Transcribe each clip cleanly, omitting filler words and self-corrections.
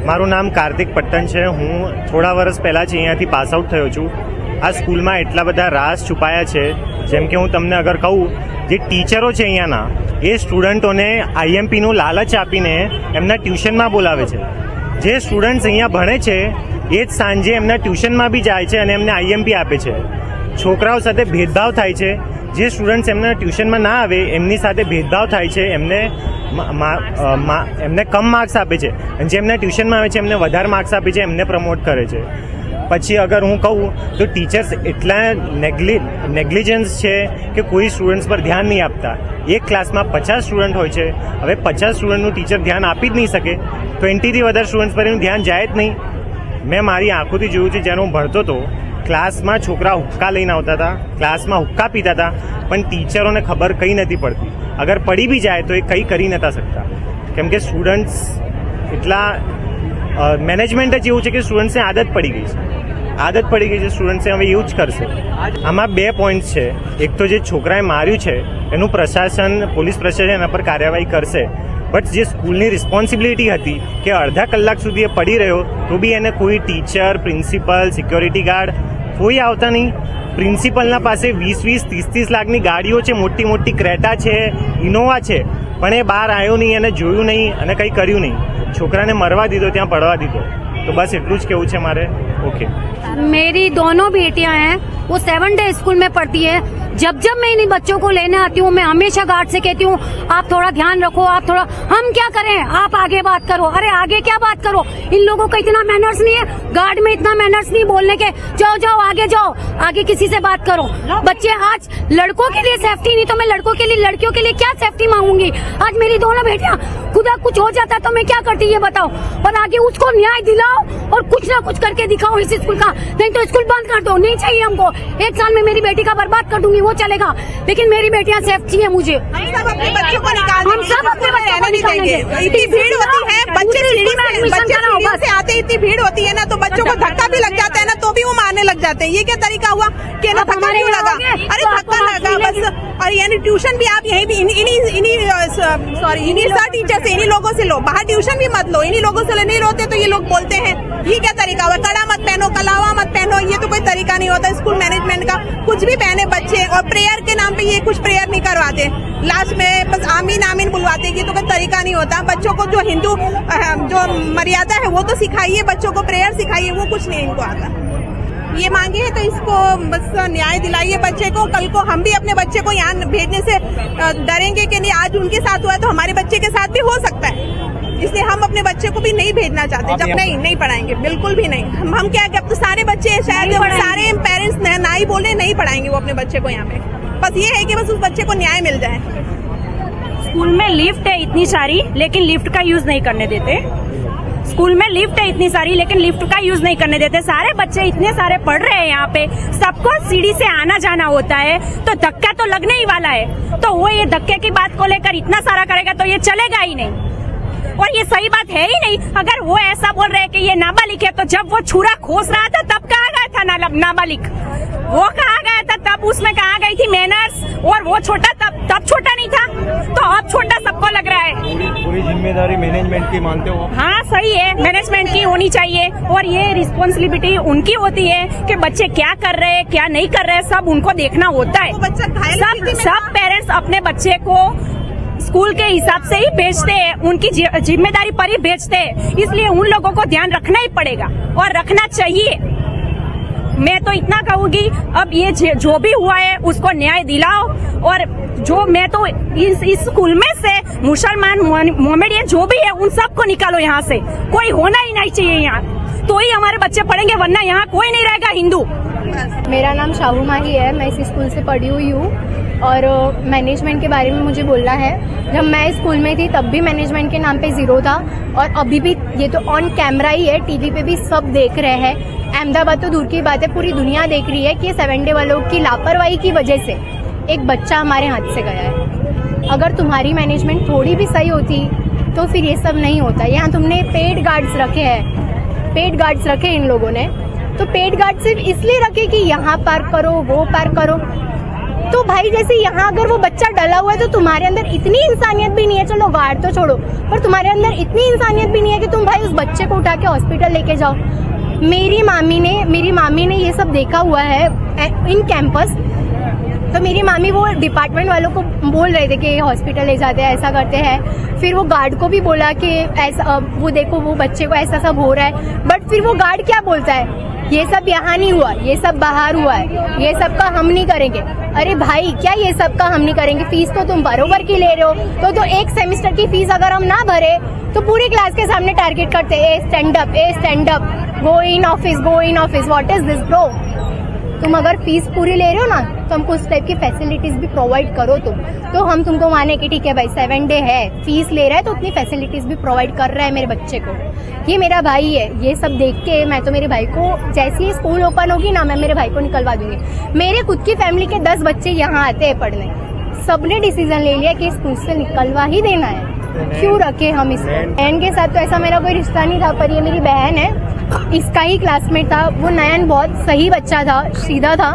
મારું નામ કાર્તિક પટ્ટન છે. હું થોડા વર્ષ પહેલાં જ અહીંયાથી પાસ આઉટ થયો છું. આ સ્કૂલમાં એટલા બધા રાઝ છુપાયા છે. જેમ કે હું તમને અગર કહું, જે ટીચરો છે અહીંયાના એ સ્ટુડન્ટોને આઈએમપીનું લાલચ આપીને એમના ટ્યુશનમાં બોલાવે છે. જે સ્ટુડન્ટ્સ અહીંયા ભણે છે એ જ સાંજે એમના ટ્યુશનમાં બી જાય છે અને એમને આઈએમપી આપે છે. છોકરાઓ સાથે ભેદભાવ થાય છે. જે સ્ટુડન્ટ્સ એમના ટ્યુશનમાં ના આવે એમની સાથે ભેદભાવ થાય છે. એમને કમ માર્ક્સ આપે છે અને જેમને ટ્યુશનમાં આવે છે એમને વધારે માર્ક્સ આપે છે, એમને પ્રમોટ કરે છે. પછી અગર હું કહું તો ટીચર્સ એટલા નેગ્લિજન્સ છે કે કોઈ સ્ટુડન્ટ્સ પર ધ્યાન નહીં આપતા. એક ક્લાસમાં 50 સ્ટુડન્ટ હોય છે. હવે 50 સ્ટુડન્ટનું ટીચર ધ્યાન આપી જ નહીં શકે. 20થી વધારે સ્ટુડન્ટ્સ પર એનું ધ્યાન જાય જ નહીં. મેં મારી આંખોથી જોયું છે. જ્યારે હું ભણતો હતો ક્લાસમાં છોકરા હુક્કા લઈને આવતા હતા, ક્લાસમાં હુક્કા પીતા હતા, પણ ટીચરોને ખબર કંઈ નથી પડતી. અગર પડી બી જાય તો એ કંઈ કરી નતા શકતા, કેમ કે સ્ટુડન્ટ્સ એટલા મેનેજમેન્ટ જ એવું છે કે સ્ટુડન્ટ્સને આદત પડી ગઈ છે. સ્ટુડન્ટ્સે હવે એવું જ કરશે. આમાં 2 પોઈન્ટ્સ છે. એક તો જે છોકરાએ માર્યું છે એનું પ્રશાસન, પોલીસ પ્રશાસન એના પર કાર્યવાહી કરશે. બટ જે સ્કૂલની રિસ્પોન્સિબિલિટી હતી કે અડધા કલાક સુધી એ પડી રહ્યો તો બી એને કોઈ ટીચર, પ્રિન્સિપલ, સિક્યોરિટી ગાર્ડ કોઈ આવતા નહીં. પ્રિન્સિપલના પાસે 20-30 લાખની ગાડીઓ છે, મોટી મોટી ક્રેટા છે, ઇનોવા છે, પણ એ બહાર આવ્યો નહીં, એને જોયું નહીં અને કંઈ કર્યું નહીં. છોકરાને મરવા દીધો, ત્યાં પડવા દીધો. तो बस इतना केवु छे मारे. ओके. मेरी दोनों बेटियां हैं, वो 7 डे स्कूल में पढ़ती है. जब मैं इन बच्चों को लेने आती हूँ, मैं हमेशा गार्ड से कहती हूँ आप थोड़ा ध्यान रखो, आप थोड़ा, हम क्या करें, आप आगे बात करो. अरे आगे क्या बात करो, इन लोगों का इतना मैनर्स नहीं है, गार्ड में इतना मैनर्स नहीं बोलने के, जाओ आगे जाओ, आगे किसी से बात करो. बच्चे आज लड़कों के लिए सेफ्टी नहीं तो मैं लड़कों के लिए, लड़कियों के लिए क्या सेफ्टी मांगूंगी. आज मेरी दोनों बेटियां, खुदा कुछ हो जाता तो मैं क्या करती ये बताओ. और आगे उसको न्याय दिलाओ और कुछ ना कुछ करके दिखाओ इस स्कूल का. नहीं तो स्कूल बंद कर दो, नहीं चाहिए हमको. 1 साल में मेरी बेटी का बर्बाद कर दूंगी, वो चलेगा, लेकिन मेरी बेटियां सेफ चाहिए मुझे. हम सब अपने बच्चों को निकाल हम सब अपने बच्चों को निकालेंगे. इतनी भीड़ होती है, बच्चे सीढ़ियों से आते, इतनी भीड़ होती है ना, तो बच्चों को धक्का भी लग जाता है ना, तो भी वो मारने लग जाते हैं. ये क्या तरीका हुआ कि ना धक्का क्यों लगा. अरे धक्का लगा बस. और यानी ट्यूशन भी आप यहीं भी इन्हीं सर टीचर से, इन्हीं लोगों से लो. बाहर ट्यूशन भी मत लो, इन्हीं लोगों से नहीं रोते तो ये लोग बोलते हैं. ये क्या तरीका हुआ. कड़ा मत पहनो, कलावा मत पहनो, ये तो कोई तरीका नहीं होता स्कूल मैनेजमेंट का. कुछ भी पहने बच्चे, और प्रेयर के नाम पे ये कुछ प्रेयर नहीं करवाते. लास्ट में बस आमीन आमीन बुलवाते. ये तो कोई तरीका नहीं होता. बच्चों को जो हिंदू जो मर्यादा है वो तो सिखाइए, बच्चों को प्रेयर सिखाइए, वो कुछ नहीं इनको आता. ये मांगे है तो इसको बस न्याय दिलाइए बच्चे को. कल को हम भी अपने बच्चे को यहाँ भेजने से डरेंगे कि नहीं, आज उनके साथ हुआ है तो हमारे बच्चे के साथ भी हो सकता है. इसलिए हम अपने बच्चे को भी नहीं भेजना चाहते. जब नहीं पढ़ाएंगे, बिल्कुल भी नहीं. हम क्या, अब तो सारे बच्चे शायद सारे पेरेंट्स ना ही बोले, नहीं पढ़ाएंगे वो अपने बच्चे को यहाँ पे. बस ये है कि बस उस बच्चे को न्याय मिल जाए. स्कूल में लिफ्ट है इतनी सारी, लेकिन लिफ्ट का यूज नहीं करने देते. स्कूल में लिफ्ट है इतनी सारी, लेकिन लिफ्ट का यूज नहीं करने देते. सारे बच्चे इतने सारे पढ़ रहे हैं यहाँ पे, सबको सीढ़ी से आना जाना होता है, तो धक्का तो लगने ही वाला है. तो वो ये धक्के की बात को लेकर इतना सारा करेगा तो ये चलेगा ही नहीं, और ये सही बात है ही नहीं. अगर वो ऐसा बोल रहे हैं कि ये नाबालिग है, तो जब वो छुरा खोस रहा था तब कहाँ गया था नाबालिग. वो कहाँ गया था तब, उसमें कहाँ गई थी मैनर्स. और वो छोटा तब छोटा नहीं था, तो अब छोटा सबको लग रहा है. पूरी जिम्मेदारी मैनेजमेंट की मानते हो. हाँ सही है, मैनेजमेंट की होनी चाहिए, और ये रिस्पॉन्सिबिलिटी उनकी होती है कि बच्चे क्या कर रहे हैं क्या नहीं कर रहे हैं, सब उनको देखना होता है. सब पेरेंट्स अपने बच्चे को स्कूल के हिसाब से ही भेजते हैं, उनकी जिम्मेदारी पर ही भेजते हैं. इसलिए उन लोगों को ध्यान रखना ही पड़ेगा और रखना चाहिए. मैं तो इतना कहूंगी, अब ये जो भी हुआ है उसको न्याय दिलाओ. और जो मैं तो इस स्कूल में से मुसलमान, मोहम्मदियन जो भी है उन सबको निकालो यहाँ से. कोई होना ही नहीं चाहिए यहाँ, तो ही हमारे बच्चे पढ़ेंगे, वरना यहाँ कोई नहीं रहेगा हिंदू. मेरा नाम शाहू माही है, मैं इस स्कूल से पढ़ी हुई हूँ. और मैनेजमेंट के बारे में मुझे बोलना है, जब मैं स्कूल में थी तब भी मैनेजमेंट के नाम पे 0 था, और अभी भी ये तो ऑन कैमरा ही है, टीवी पे भी सब देख रहे हैं. अहमदाबाद तो दूर की बात है, पूरी दुनिया देख रही है कि 7 डे वालों की लापरवाही की वजह से एक बच्चा हमारे हाथ से गया है. अगर तुम्हारी मैनेजमेंट थोड़ी भी सही होती तो फिर ये सब नहीं होता. यहाँ तुमने पेड गार्ड्स रखे हैं, पेड गार्ड्स रखे इन लोगों ने, तो पेड गार्ड सिर्फ इसलिए रखे कि यहाँ पार्क करो, वो पार्क करो. तो भाई जैसे यहाँ अगर वो बच्चा डला हुआ है तो तुम्हारे अंदर इतनी इंसानियत भी नहीं है, चलो गार्ड तो छोड़ो, पर तुम्हारे अंदर इतनी इंसानियत भी नहीं है कि तुम भाई उस बच्चे को उठा के हॉस्पिटल लेके जाओ। मेरी मामी ने ये सब देखा हुआ है इन कैंपस। तो मेरी मामी वो डिपार्टमेंट वालों को बोल रहे थे कि हॉस्पिटल ले जाते हैं, ऐसा करते हैं। फिर वो गार्ड को भी बोला कि ऐसा, वो देखो वो बच्चे को ऐसा सब हो रहा है। बट फिर वो गार्ड क्या बोलता है, ये सब यहाँ नहीं हुआ, ये सब बाहर हुआ है, ये सब का हम नहीं करेंगे। अरे भाई, क्या ये सब का हम नहीं करेंगे? फीस तो तुम बरोबर की ले रहे हो। तो एक सेमेस्टर की फीस अगर हम ना भरे तो पूरी क्लास के सामने टारगेट करते हैं, hey stand up, go in office, what is this bro? तुम अगर फीस पूरी ले रहे हो ना, तो हमको उस टाइप की फैसिलिटीज भी प्रोवाइड करो तुम। तो हम तुमको माने कि ठीक है भाई, 7 डे है, फीस ले रहा है तो उतनी फैसिलिटीज भी प्रोवाइड कर रहा है मेरे बच्चे को। ये मेरा भाई है। ये सब देख के मैं तो मेरे भाई को, जैसे ही स्कूल ओपन होगी ना, मैं मेरे भाई को निकलवा दूंगी। मेरे खुद की फैमिली के 10 बच्चे यहाँ आते हैं पढ़ने। सबने डिसीजन ले लिया कि स्कूल से निकलवा ही देना है, क्यों रखे हम इसको। बहन के साथ तो ऐसा मेरा कोई रिश्ता नहीं था, पर ये मेरी बहन है, इसका ही क्लासमेट था। वो नयन बहुत सही बच्चा था, सीधा था।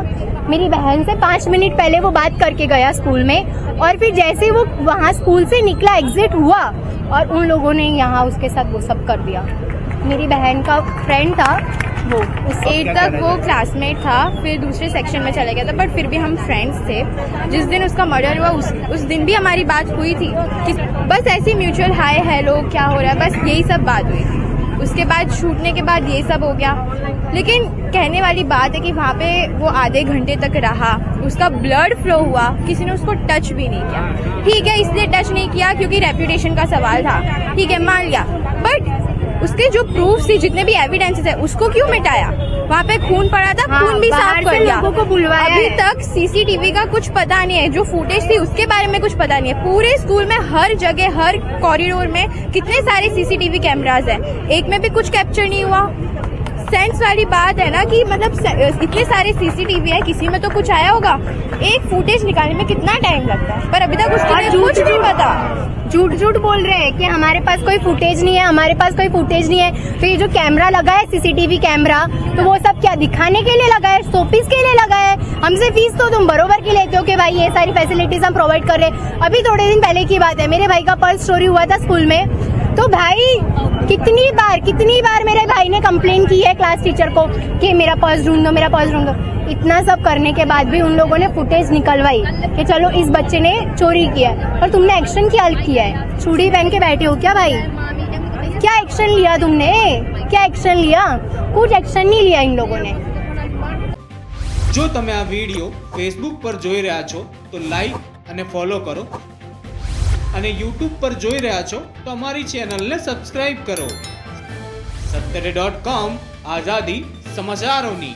मेरी बहन से 5 मिनट पहले वो बात करके गया स्कूल में, और फिर जैसे वो वहाँ स्कूल से निकला, एग्जिट हुआ, और उन लोगों ने यहाँ उसके साथ वो सब कर दिया। मेरी बहन का फ्रेंड था वो, 8 तक वो क्लासमेट था, फिर दूसरे सेक्शन में चला गया था, बट फिर भी हम फ्रेंड्स थे। जिस दिन उसका मर्डर हुआ उस दिन भी हमारी बात हुई थी कि बस ऐसी म्यूचुअल हाय हेलो क्या हो रहा है, बस यही सब बात हुई थी। उसके बाद छूटने के बाद ये सब हो गया। लेकिन कहने वाली बात है कि वहाँ पे वो आधे घंटे तक रहा, उसका ब्लड फ्लो हुआ, किसी ने उसको टच भी नहीं किया। ठीक है, इसलिए टच नहीं किया क्योंकि रेपुटेशन का सवाल था, ठीक है, मान लिया। बट उसके जो प्रूफ थी, जितने भी एविडेंसेस है, उसको क्यों मिटाया? वहाँ पे खून पड़ा था, खून भी साफ कर दिया। लोगों को बुलवाया अभी है। तक सीसीटीवी का कुछ पता नहीं है, जो फुटेज थी उसके बारे में कुछ पता नहीं है। पूरे स्कूल में हर जगह, हर कॉरिडोर में कितने सारे सीसीटीवी कैमरास हैं, एक में भी कुछ कैप्चर नहीं हुआ। सेंस वाली बात है ना कि मतलब इतने सारे सीसीटीवी है, किसी में तो कुछ आया होगा। एक फुटेज निकालने में कितना टाइम लगता है, पर अभी तक उसके लिए कुछ नहीं पता। झूठ बोल रहे हैं कि हमारे पास कोई फुटेज नहीं है, हमारे पास कोई फुटेज नहीं है। तो ये जो कैमरा लगा है, सीसीटीवी कैमरा, तो वो सब क्या दिखाने के लिए लगा है? शोपीस के लिए लगा है? हमसे फीस तो तुम बरोबर की लेते हो कि भाई ये सारी फैसिलिटीज हम प्रोवाइड कर रहे हैं। अभी थोड़े दिन पहले की बात है, मेरे भाई का पर्स चोरी हुआ था स्कूल में। तो भाई कितनी बार मेरे भाई ने कंप्लेन की है क्लास टीचर को कि मेरा पर्स ढूंढ दो। इतना सब करने के बाद भी उन लोगों ने फुटेज निकलवाई कि चलो इस बच्चे ने चोरी किया है, और तुमने एक्शन क्या किया है? चूड़ी पहन के बैठे हो क्या भाई? क्या एक्शन लिया तुमने? क्या एक्शन लिया? कुछ एक्शन नहीं लिया इन लोगों ने। જો તમે આ વિડીયો ફેસબુક પર જોઈ રહ્યા છો તો લાઈક અને ફોલો કરો, અને યુટ્યુબ પર જોઈ રહ્યા છો તો અમારી ચેનલને સબસ્ક્રાઇબ કરો। સત્તરે.com આઝાદી સમાચારોની।